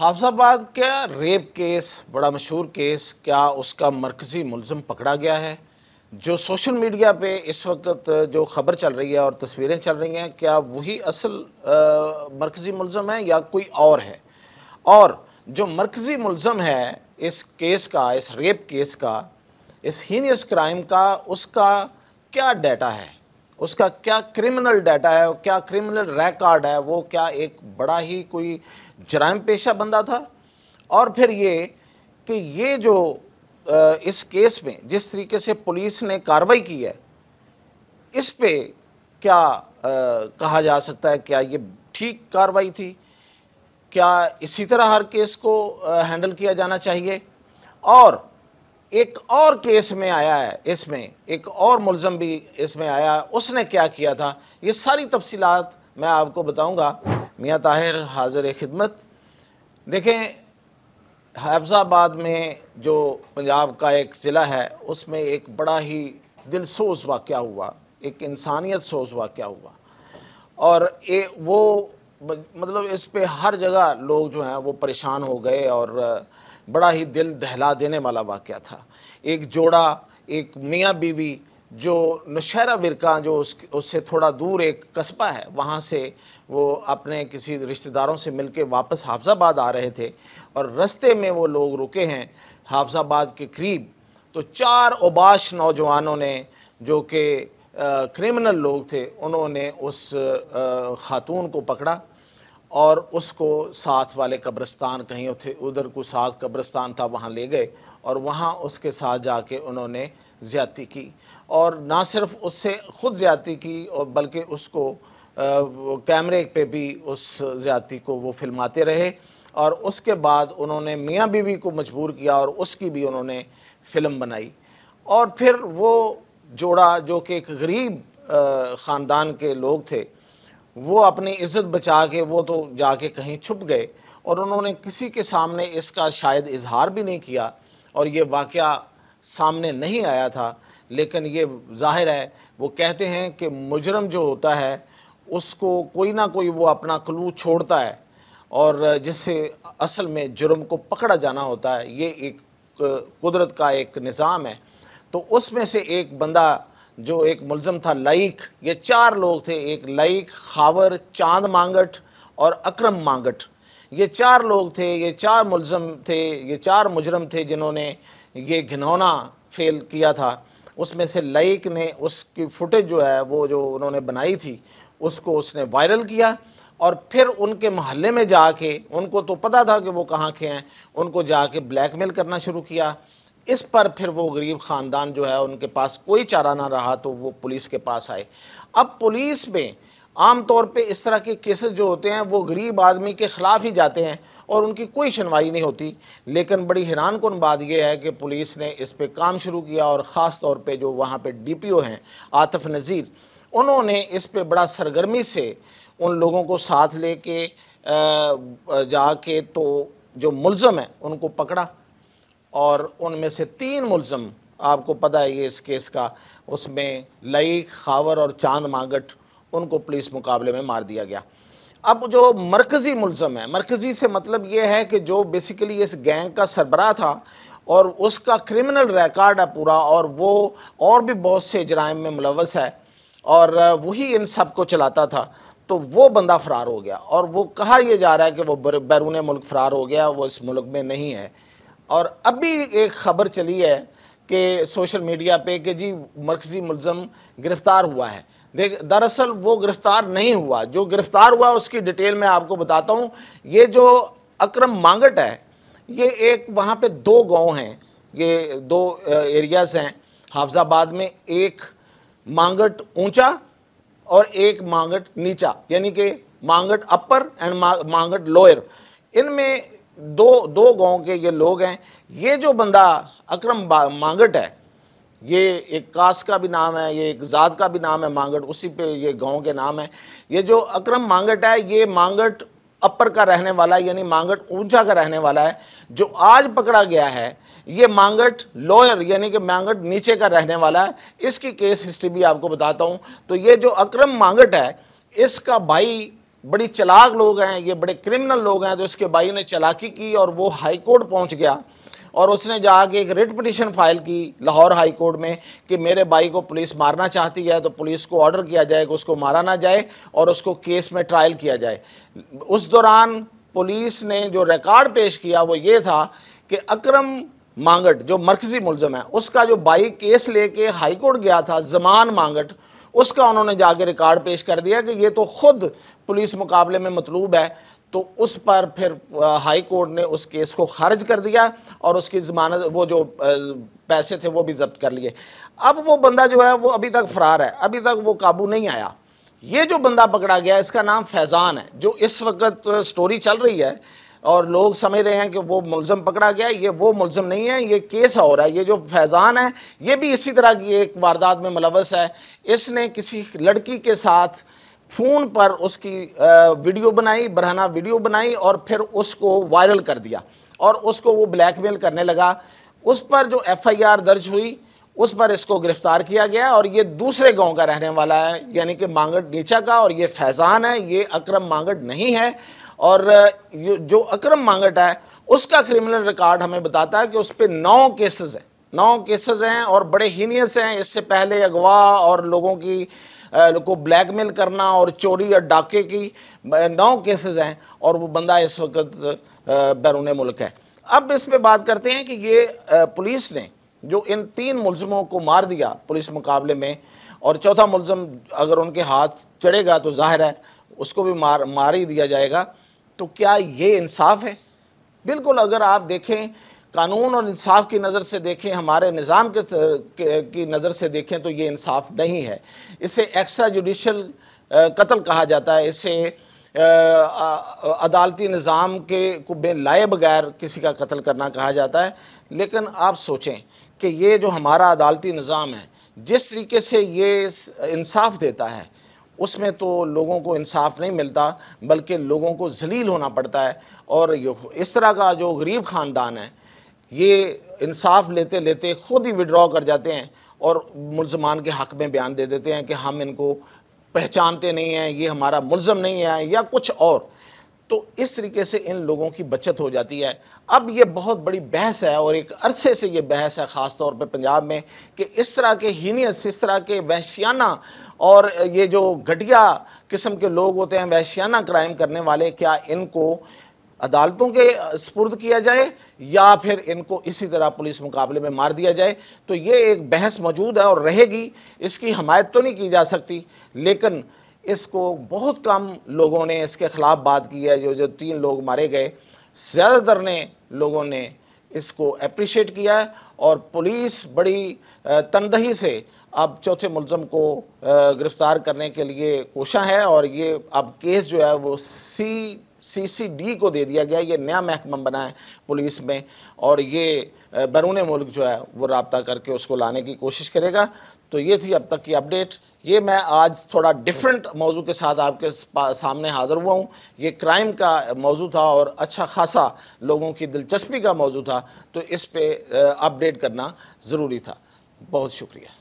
हाफिजाबाद का rape case, बड़ा मशहूर केस, क्या उसका मरकज़ी मुल्ज़िम पकड़ा गया है? जो सोशल मीडिया पे इस वक्त जो ख़बर चल रही है और तस्वीरें चल रही हैं, क्या वही असल मरकज़ी मुल्ज़िम है या कोई और है? और जो मरकज़ी मुल्ज़िम है इस केस का, इस रेप केस का, इस हीनियस क्राइम का, उसका क्या डाटा है? उसका क्या क्रिमिनल डाटा है, क्या क्रिमिनल रिकॉर्ड है? वो क्या एक बड़ा ही कोई जराइम पेशा बंदा था? और फिर ये कि ये जो इस केस में जिस तरीके से पुलिस ने कार्रवाई की है, इस पे क्या कहा जा सकता है? क्या ये ठीक कार्रवाई थी? क्या इसी तरह हर केस को हैंडल किया जाना चाहिए? और एक और केस में आया है, इसमें एक और मुल्ज़म भी इसमें आया, उसने क्या किया था? ये सारी तफसीलात मैं आपको बताऊंगा। मियाँ ताहिर हाज़िर खिदमत। देखें, हाफिजाबाद में जो पंजाब का एक ज़िला है, उसमें एक बड़ा ही दिलसोज़ वाक़या हुआ, एक इंसानियत सोज़ वाक़या हुआ। और वो मतलब इस पे हर जगह लोग जो हैं वो परेशान हो गए और बड़ा ही दिल दहला देने वाला वाक़या था। एक जोड़ा, एक मियाँ बीवी, जो नौशहरा विरका, जो उससे थोड़ा दूर एक कस्बा है, वहाँ से वो अपने किसी रिश्तेदारों से मिलके वापस हाफिजाबाद आ रहे थे और रास्ते में वो लोग रुके हैं हाफिजाबाद के करीब। तो 4 ओबाश नौजवानों ने, जो कि क्रिमिनल लोग थे, उन्होंने उस खातून को पकड़ा और उसको साथ वाले कब्रिस्तान, कहीं उधर को साथ कब्रिस्तान था, वहाँ ले गए और वहाँ उसके साथ जाके उन्होंने ज़्यादती की। और ना सिर्फ उससे ख़ुद ज़्यादती की, और बल्कि उसको कैमरे पे भी उस ज़्यादती को वो फिल्माते रहे। और उसके बाद उन्होंने मियाँ बीवी को मजबूर किया और उसकी भी उन्होंने फ़िल्म बनाई। और फिर वो जोड़ा, जो कि एक गरीब ख़ानदान के लोग थे, वो अपनी इज़्ज़त बचा के वो तो जाके कहीं छुप गए और उन्होंने किसी के सामने इसका शायद इजहार भी नहीं किया और ये वाक़या सामने नहीं आया था। लेकिन ये ज़ाहिर है, वो कहते हैं कि मुजरम जो होता है उसको कोई ना कोई वो अपना क्लू छोड़ता है और जिससे असल में जुर्म को पकड़ा जाना होता है। ये एक कुदरत का एक निज़ाम है। तो उसमें से एक बंदा, जो एक मुल्ज़म था लाइक, ये 4 लोग थे, एक लाइक, खावर, चांद मांगट और अकरम मांगट। ये 4 लोग थे, ये 4 मुल्ज़म थे, ये 4 मुजरम थे जिन्होंने ये घिनौना फेल किया था। उसमें से लाइक ने उसकी फुटेज जो है वो जो उन्होंने बनाई थी, उसको उसने वायरल किया और फिर उनके मोहल्ले में जाके, उनको तो पता था कि वो कहाँ के हैं, उनको जाके ब्लैकमेल करना शुरू किया। इस पर फिर वो गरीब ख़ानदान जो है, उनके पास कोई चारा ना रहा तो वो पुलिस के पास आए। अब पुलिस में आम तौर पे इस तरह के केसेस जो होते हैं वो गरीब आदमी के ख़िलाफ़ ही जाते हैं और उनकी कोई सुनवाई नहीं होती। लेकिन बड़ी हैरानकुन बात यह है कि पुलिस ने इस पे काम शुरू किया और ख़ास तौर पे जो वहाँ पे DPO हैं आतिफ़ नज़ीर, उन्होंने इस पे बड़ा सरगर्मी से उन लोगों को साथ लेके जाके तो जो मुल्ज़म है उनको पकड़ा और उनमें से 3 मुल्ज़म, आपको पता है ये इस केस का, उसमें लाइक, खावर और चांद मांगट, उनको पुलिस मुकाबले में मार दिया गया। अब जो मरकज़ी मुल्ज़म है, मरकज़ी से मतलब ये है कि जो बेसिकली इस गैंग का सरबराह था और उसका क्रिमिनल रिकॉर्ड है पूरा, और वो और भी बहुत से जराइम में मुलव्वस है और वही इन सब को चलाता था, तो वो बंदा फ़रार हो गया। और वो कहा यह जा रहा है कि वो बैरून मुल्क फ़रार हो गया, वो इस मुल्क में नहीं है। और अभी एक ख़बर चली है कि सोशल मीडिया पे कि जी मरकज़ी मुल्ज़म गिरफ़्तार हुआ है। दरअसल वो गिरफ़्तार नहीं हुआ। जो गिरफ़्तार हुआ उसकी डिटेल मैं आपको बताता हूँ। ये जो अकरम मांगट है, ये एक वहाँ पे 2 गांव हैं, ये 2 एरियाज़ हैं हाफिजाबाद में, एक मांगट ऊंचा और एक मांगट नीचा, यानी कि मांगट अपर एंड मांगट लोअर। इनमें दो गांव के ये लोग हैं। ये जो बंदा अकरम मांगट है, ये एक कास्ट का भी नाम है, ये एक ज़ात का भी नाम है मांगट, उसी पे ये गांव के नाम है। ये जो अकरम मांगट है, ये मांगट अपर का रहने वाला है, यानी मांगट ऊंचा का रहने वाला है। जो आज पकड़ा गया है ये मांगट लोअर, यानी कि मांगट नीचे का रहने वाला है। इसकी केस हिस्ट्री भी आपको बताता हूँ। तो ये जो अकरम मांगट है, इसका भाई बड़ी चालाक लोग हैं, ये बड़े क्रिमिनल लोग हैं। तो इसके भाई ने चालाकी की और वो हाई कोर्ट पहुंच गया और उसने जाके एक रिट पिटीशन फाइल की लाहौर हाई कोर्ट में कि मेरे भाई को पुलिस मारना चाहती है, तो पुलिस को ऑर्डर किया जाए कि उसको मारा ना जाए और उसको केस में ट्रायल किया जाए। उस दौरान पुलिस ने जो रिकॉर्ड पेश किया वो ये था कि अकरम मांगट जो मरकजी मुलजम है, उसका जो भाई केस लेके हाई कोर्ट गया था, जमान मांगट, उसका उन्होंने जाके रिकॉर्ड पेश कर दिया कि ये तो खुद पुलिस मुकाबले में मतलूब है। तो उस पर फिर हाई कोर्ट ने उस केस को खारिज कर दिया और उसकी ज़मानत, वो जो पैसे थे वो भी जब्त कर लिए। अब वो बंदा जो है वो अभी तक फरार है, अभी तक वो काबू नहीं आया। ये जो बंदा पकड़ा गया इसका नाम फैज़ान है। जो इस वक्त स्टोरी चल रही है और लोग समझ रहे हैं कि वो मुलज़म पकड़ा गया, ये वो मुलज़म नहीं है, ये केस हो रहा है। ये जो फैज़ान है ये भी इसी तरह की एक वारदात में मुलव्वस है। इसने किसी लड़की के साथ फ़ोन पर उसकी वीडियो बनाई, बरहना वीडियो बनाई और फिर उसको वायरल कर दिया और उसको वो ब्लैकमेल करने लगा। उस पर जो FIR दर्ज हुई उस पर इसको गिरफ्तार किया गया और ये दूसरे गांव का रहने वाला है, यानी कि मांगट नीचा का, और ये फैज़ान है, ये अकरम मांगट नहीं है। और जो अकरम मांगट है उसका क्रिमिनल रिकॉर्ड हमें बताता है कि उस पर 9 केसेस हैं, 9 केसेस हैं और बड़े हीनियस हैं। इससे पहले अगवा और लोगों की को ब्लैकमेल करना और चोरी और डाके की 9 केसेस हैं और वो बंदा इस वक्त बैरून मुल्क है। अब इस पे बात करते हैं कि ये पुलिस ने जो इन 3 मुलज़मों को मार दिया पुलिस मुकाबले में, और चौथा मुलज़म अगर उनके हाथ चढ़ेगा तो जाहिर है उसको भी मार ही दिया जाएगा। तो क्या ये इंसाफ है? बिल्कुल, अगर आप देखें कानून और इंसाफ की नज़र से देखें, हमारे निज़ाम की नज़र से देखें तो ये इंसाफ नहीं है। इसे एक्स्ट्रा जुडिशल कत्ल कहा जाता है। इसे अदालती निज़ाम के को लाए बगैर किसी का कत्ल करना कहा जाता है। लेकिन आप सोचें कि ये जो हमारा अदालती निज़ाम है, जिस तरीके से ये इंसाफ देता है, उसमें तो लोगों को इंसाफ नहीं मिलता बल्कि लोगों को जलील होना पड़ता है। और इस तरह का जो गरीब ख़ानदान है ये इंसाफ लेते लेते खुद ही विड्रॉ कर जाते हैं और मुलजमान के हक़ में बयान दे देते हैं कि हम इनको पहचानते नहीं हैं, ये हमारा मुलज़म नहीं है या कुछ और। तो इस तरीके से इन लोगों की बचत हो जाती है। अब ये बहुत बड़ी बहस है और एक अरसे से ये बहस है ख़ास तौर पे पंजाब में कि इस तरह के हीनियस, इस तरह के वहशियाना और ये जो घटिया किस्म के लोग होते हैं, वहशियाना क्राइम करने वाले, क्या इनको अदालतों के स्पुर्द किया जाए या फिर इनको इसी तरह पुलिस मुकाबले में मार दिया जाए? तो ये एक बहस मौजूद है और रहेगी। इसकी हमायत तो नहीं की जा सकती, लेकिन इसको बहुत कम लोगों ने इसके ख़िलाफ़ बात की है। जो 3 लोग मारे गए, ज़्यादातर लोगों ने इसको अप्रिशिएट किया है और पुलिस बड़ी तनदही से अब चौथे मुलज़म को गिरफ़्तार करने के लिए कोशा है। और ये अब केस जो है वो CCD को दे दिया गया। ये नया महकमा बना है पुलिस में और ये बैरून मुल्क जो है वो राब्ता करके उसको लाने की कोशिश करेगा। तो ये थी अब तक की अपडेट। ये मैं आज थोड़ा डिफरेंट मौजू के साथ आपके सामने हाज़िर हुआ हूँ। ये क्राइम का मौजू था और अच्छा खासा लोगों की दिलचस्पी का मौजू था, तो इस पे अपडेट करना ज़रूरी था। बहुत शुक्रिया।